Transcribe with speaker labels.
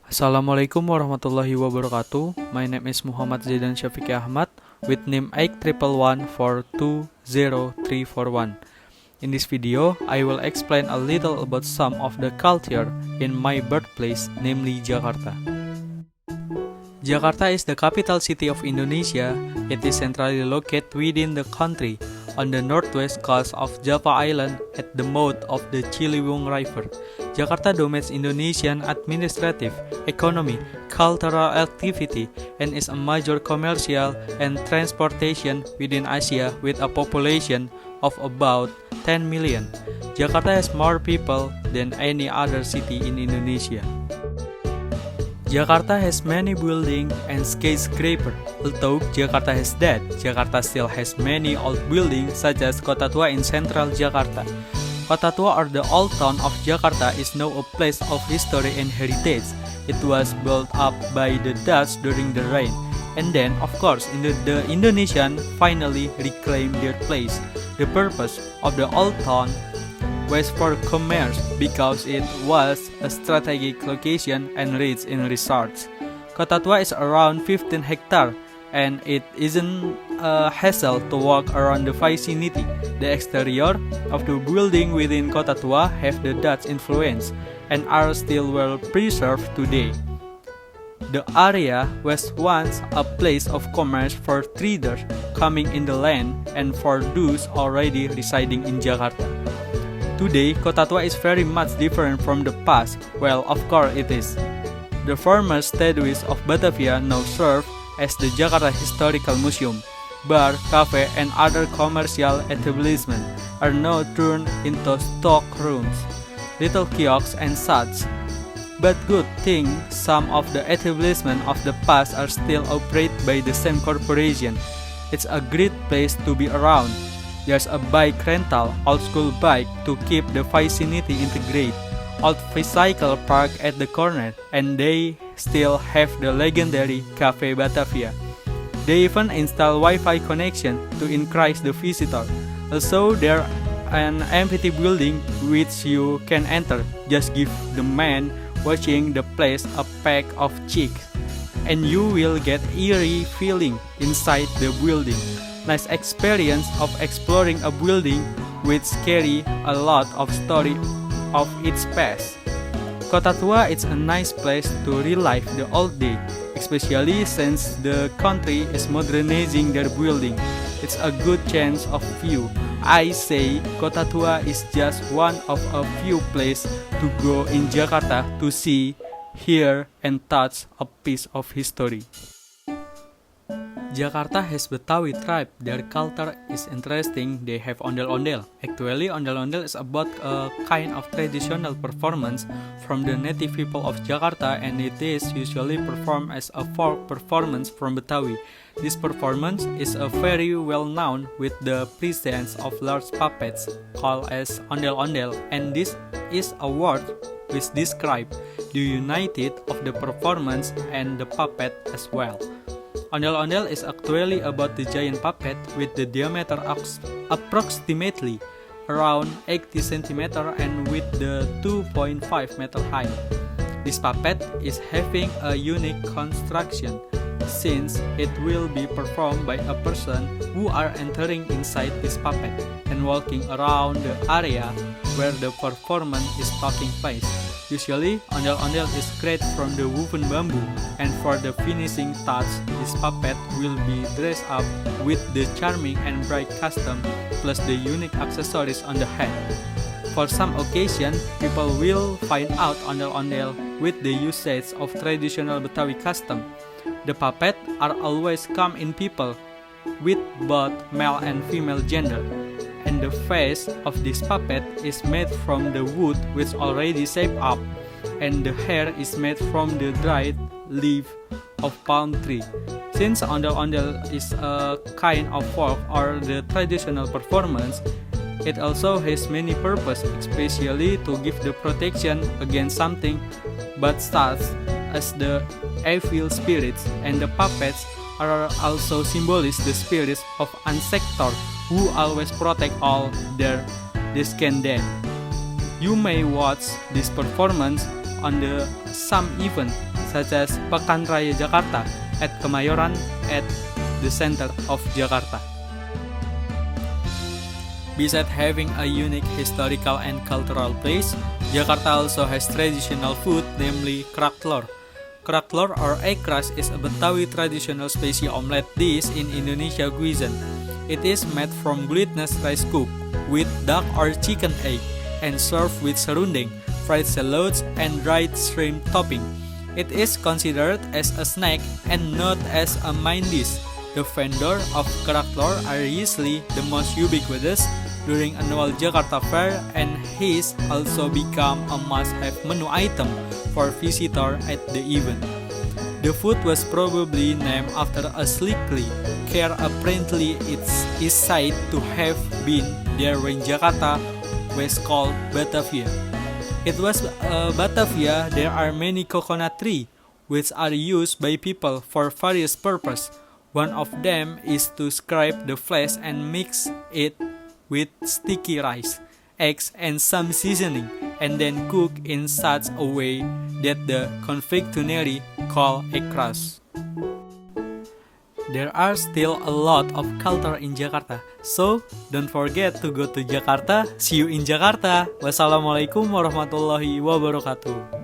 Speaker 1: Assalamualaikum warahmatullahi wabarakatuh. My name is Muhammad Zaidan Syafiqi Ahmad with name 8111420341. In this video, I will explain a little about some of the culture in my birthplace, namely Jakarta. Jakarta is the capital city of Indonesia. It is centrally located within the country, on the northwest coast of Java Island at the mouth of the Ciliwung River. Jakarta dominates Indonesian administrative, economy, cultural activity, and is a major commercial and transportation within Asia with a population of about 10 million. Jakarta has more people than any other city in Indonesia. Jakarta has many buildings and skyscrapers. Although Jakarta has that, Jakarta still has many old buildings such as Kota Tua in central Jakarta. Kota Tua, or the old town of Jakarta, is now a place of history and heritage. It was built up by the Dutch during the reign, and then, of course, the Indonesian finally reclaimed their place. The purpose of the old town was for commerce because it was a strategic location and rich in resources. Kota Tua is around 15 hectares and it isn't a hassle to walk around the vicinity. The exterior of the building within Kota Tua have the Dutch influence and are still well preserved today. The area was once a place of commerce for traders coming in the land and for those already residing in Jakarta. Today, Kota Tua is very much different from the past. Well, of course it is. The former statues of Batavia now serve as the Jakarta Historical Museum. Bar, cafe, and other commercial establishments are now turned into stock rooms, little kiosks, and such. But good thing some of the establishments of the past are still operated by the same corporation. It's a great place to be around. There's a bike rental, old school bike to keep the vicinity integrated, old bicycle park at the corner, and they still have the legendary Cafe Batavia. They even install Wi-Fi connection to increase the visitor. Also, there an empty building which you can enter. Just give the man watching the place a pack of chicks, and you will get eerie feeling inside the building. Nice experience of exploring a building which carry a lot of story of its past. Kota Tua is a nice place to relive the old day, especially since the country is modernizing their building. It's a good chance of view. I say Kota Tua is just one of a few places to go in Jakarta to see, hear, and touch a piece of history. Jakarta has Betawi tribe. Their culture is interesting. They have ondel-ondel. Actually, ondel-ondel is about a kind of traditional performance from the native people of Jakarta, and it is usually performed as a folk performance from Betawi. This performance is a very well known with the presence of large puppets called as ondel-ondel, and this is a word which describes the unity of the performance and the puppet as well. Ondel-ondel is actually about the giant puppet with the diameter approximately around 80 cm and with the 2.5 meter height. This puppet is having a unique construction since it will be performed by a person who are entering inside this puppet and walking around the area where the performance is taking place. Usually, ondel-ondel is created from the woven bamboo, and for the finishing touch, this puppet will be dressed up with the charming and bright costume plus the unique accessories on the head. For some occasion, people will find out ondel-ondel with the usage of traditional Betawi custom. The puppet are always come in people with both male and female gender, and the face of this puppet is made from the wood which already shaped up, and the hair is made from the dried leaf of palm tree. Since ondel-ondel is a kind of folk or the traditional performance, it also has many purposes, especially to give the protection against something but such as the evil spirits, and the puppets are also symbolize the spirits of ancestors who always protect all their descendants. You may watch this performance on some event such as Pekan Raya Jakarta at Kemayoran at the center of Jakarta. Besides having a unique historical and cultural place, Jakarta also has traditional food, namely kerak telur. Kerak telur or egg crust is a Betawi traditional specie omelette dish in Indonesia cuisine. It is made from glutinous rice cooked with duck or chicken egg and served with serundeng, fried shallots, and dried shrimp topping. It is considered as a snack and not as a main dish. The vendor of kerak telur are usually the most ubiquitous during annual Jakarta Fair, and his also become a must-have menu item for visitors at the event. The food was probably named after a slightly care apparently it is said to have been there when Jakarta was called Batavia. It was Batavia. There are many coconut trees which are used by people for various purposes. One of them is to scrape the flesh and mix it with sticky rice, eggs, and some seasoning, and then cook in such a way that the confectionery call egg crust. There are still a lot of culture in Jakarta, so don't forget to go to Jakarta. See you in Jakarta. Wassalamualaikum warahmatullahi wabarakatuh.